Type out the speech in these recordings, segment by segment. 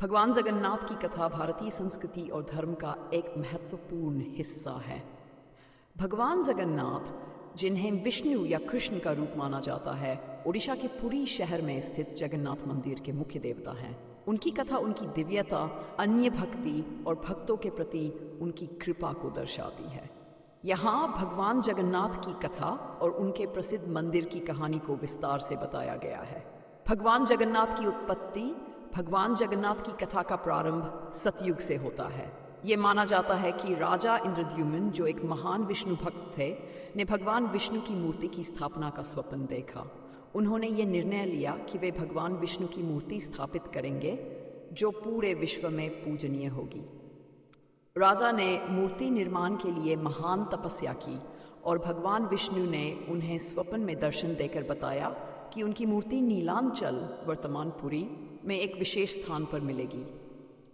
भगवान जगन्नाथ की कथा भारतीय संस्कृति और धर्म का एक महत्वपूर्ण हिस्सा है। भगवान जगन्नाथ, जिन्हें विष्णु या कृष्ण का रूप माना जाता है, ओडिशा के पुरी शहर में स्थित जगन्नाथ मंदिर के मुख्य देवता हैं। उनकी कथा उनकी दिव्यता, अन्य भक्ति और भक्तों के प्रति उनकी कृपा को दर्शाती है। यहाँ भगवान जगन्नाथ की कथा और उनके प्रसिद्ध मंदिर की कहानी को विस्तार से बताया गया है। भगवान जगन्नाथ की उत्पत्ति। भगवान जगन्नाथ की कथा का प्रारंभ सतयुग से होता है। ये माना जाता है कि राजा इंद्रद्युम्न, जो एक महान विष्णु भक्त थे, ने भगवान विष्णु की मूर्ति की स्थापना का स्वप्न देखा। उन्होंने ये निर्णय लिया कि वे भगवान विष्णु की मूर्ति स्थापित करेंगे जो पूरे विश्व में पूजनीय होगी। राजा ने मूर्ति निर्माण के लिए महान तपस्या की और भगवान विष्णु ने उन्हें स्वप्न में दर्शन देकर बताया कि उनकी मूर्ति नीलांचल, वर्तमान पुरी में एक विशेष स्थान पर मिलेगी।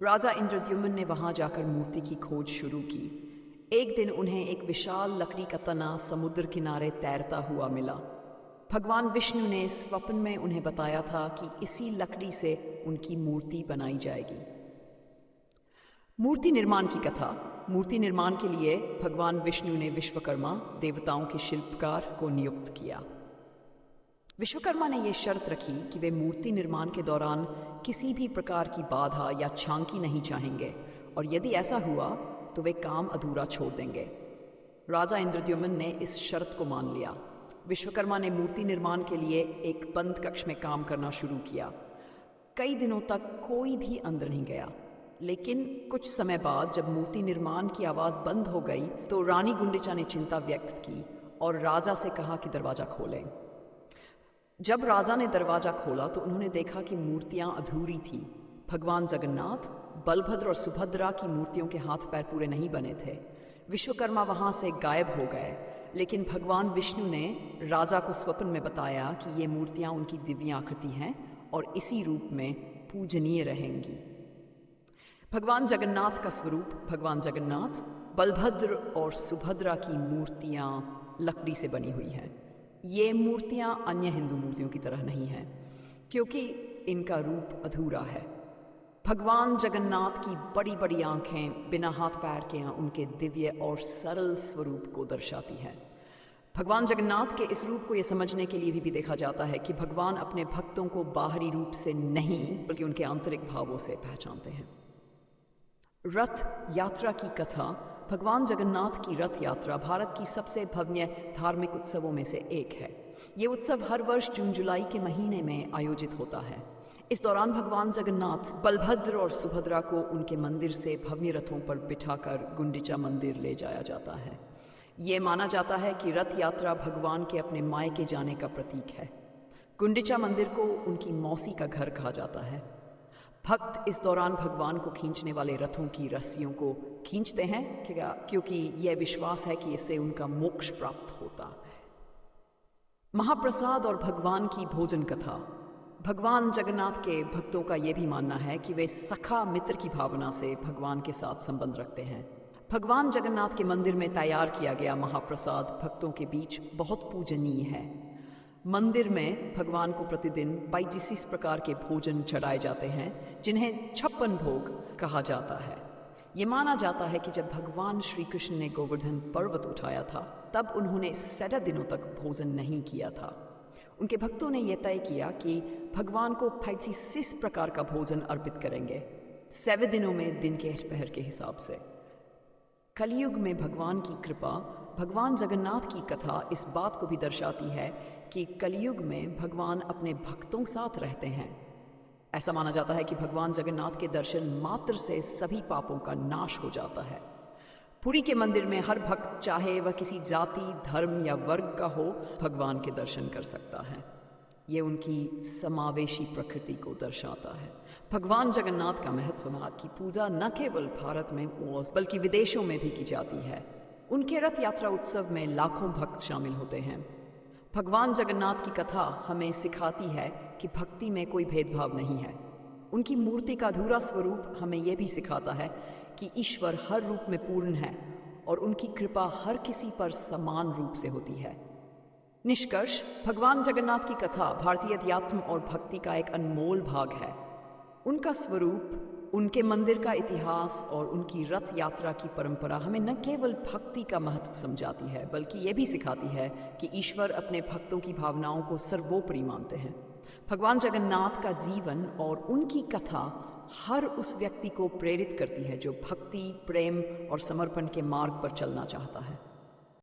राजा इंद्रद्युम्न ने वहां जाकर मूर्ति की खोज शुरू की। एक दिन उन्हें एक विशाल लकड़ी का तना समुद्र किनारे तैरता हुआ मिला। भगवान विष्णु ने स्वप्न में उन्हें बताया था कि इसी लकड़ी से उनकी मूर्ति बनाई जाएगी। मूर्ति निर्माण की कथा। मूर्ति निर्माण के लिए भगवान विष्णु ने विश्वकर्मा, देवताओं के शिल्पकार को नियुक्त किया। विश्वकर्मा ने यह शर्त रखी कि वे मूर्ति निर्माण के दौरान किसी भी प्रकार की बाधा या छांकी नहीं चाहेंगे, और यदि ऐसा हुआ तो वे काम अधूरा छोड़ देंगे। राजा इंद्रद्युम्न ने इस शर्त को मान लिया। विश्वकर्मा ने मूर्ति निर्माण के लिए एक बंद कक्ष में काम करना शुरू किया। कई दिनों तक कोई भी अंदर नहीं गया, लेकिन कुछ समय बाद जब मूर्ति निर्माण की आवाज़ बंद हो गई तो रानी गुंडिचा ने चिंता व्यक्त की और राजा से कहा कि दरवाज़ा खोलें। जब राजा ने दरवाजा खोला तो उन्होंने देखा कि मूर्तियां अधूरी थी। भगवान जगन्नाथ, बलभद्र और सुभद्रा की मूर्तियों के हाथ पैर पूरे नहीं बने थे। विश्वकर्मा वहां से गायब हो गए, लेकिन भगवान विष्णु ने राजा को स्वप्न में बताया कि ये मूर्तियां उनकी दिव्य आकृति हैं और इसी रूप में पूजनीय रहेंगी। भगवान जगन्नाथ का स्वरूप। भगवान जगन्नाथ, बलभद्र और सुभद्रा की मूर्तियां लकड़ी से बनी हुई हैं। ये मूर्तियां अन्य हिंदू मूर्तियों की तरह नहीं हैं, क्योंकि इनका रूप अधूरा है। भगवान जगन्नाथ की बड़ी बड़ी आंखें बिना हाथ पैर के उनके दिव्य और सरल स्वरूप को दर्शाती हैं। भगवान जगन्नाथ के इस रूप को यह समझने के लिए भी देखा जाता है कि भगवान अपने भक्तों को बाहरी रूप से नहीं, बल्कि उनके आंतरिक भावों से पहचानते हैं। रथ यात्रा की कथा। भगवान जगन्नाथ की रथ यात्रा भारत की सबसे भव्य धार्मिक उत्सवों में से एक है। ये उत्सव हर वर्ष जून जुलाई के महीने में आयोजित होता है। इस दौरान भगवान जगन्नाथ, बलभद्र और सुभद्रा को उनके मंदिर से भव्य रथों पर बिठाकर गुंडिचा मंदिर ले जाया जाता है। ये माना जाता है कि रथ यात्रा भगवान के अपने मायके जाने का प्रतीक है। गुंडिचा मंदिर को उनकी मौसी का घर कहा जाता है। भक्त इस दौरान भगवान को खींचने वाले रथों की रस्सियों को खींचते हैं, क्योंकि यह विश्वास है कि इससे उनका मोक्ष प्राप्त होता है। महाप्रसाद और भगवान की भोजन कथा। भगवान जगन्नाथ के भक्तों का यह भी मानना है कि वे सखा मित्र की भावना से भगवान के साथ संबंध रखते हैं। भगवान जगन्नाथ के मंदिर में तैयार किया गया महाप्रसाद भक्तों के बीच बहुत पूजनीय है। मंदिर में भगवान को प्रतिदिन 25 प्रकार के भोजन चढ़ाए जाते हैं, जिन्हें 56 भोग कहा जाता है। ये माना जाता है कि जब भगवान श्री कृष्ण ने गोवर्धन पर्वत उठाया था, तब उन्होंने 7 दिनों तक भोजन नहीं किया था। उनके भक्तों ने यह तय किया कि भगवान को 25 प्रकार का भोजन अर्पित करेंगे, 7 दिनों में दिन के पहर के हिसाब से। कलयुग में भगवान की कृपा। भगवान जगन्नाथ की कथा इस बात को भी दर्शाती है कि कलयुग में भगवान अपने भक्तों साथ रहते हैं। ऐसा माना जाता है कि भगवान जगन्नाथ के दर्शन मात्र से सभी पापों का नाश हो जाता है। पुरी के मंदिर में हर भक्त, चाहे वह किसी जाति, धर्म या वर्ग का हो, भगवान के दर्शन कर सकता है। ये उनकी समावेशी प्रकृति को दर्शाता है। भगवान जगन्नाथ का महत्व की पूजा न केवल भारत में बल्कि विदेशों में भी की जाती है। उनके रथ यात्रा उत्सव में लाखों भक्त शामिल होते हैं। भगवान जगन्नाथ की कथा हमें सिखाती है कि भक्ति में कोई भेदभाव नहीं है। उनकी मूर्ति का अधूरा स्वरूप हमें यह भी सिखाता है कि ईश्वर हर रूप में पूर्ण है और उनकी कृपा हर किसी पर समान रूप से होती है। निष्कर्ष, भगवान जगन्नाथ की कथा भारतीय अध्यात्म और भक्ति का एक अनमोल भाग है। उनका स्वरूप, उनके मंदिर का इतिहास और उनकी रथ यात्रा की परंपरा हमें न केवल भक्ति का महत्व समझाती है, बल्कि ये भी सिखाती है कि ईश्वर अपने भक्तों की भावनाओं को सर्वोपरि मानते हैं। भगवान जगन्नाथ का जीवन और उनकी कथा हर उस व्यक्ति को प्रेरित करती है जो भक्ति, प्रेम और समर्पण के मार्ग पर चलना चाहता है।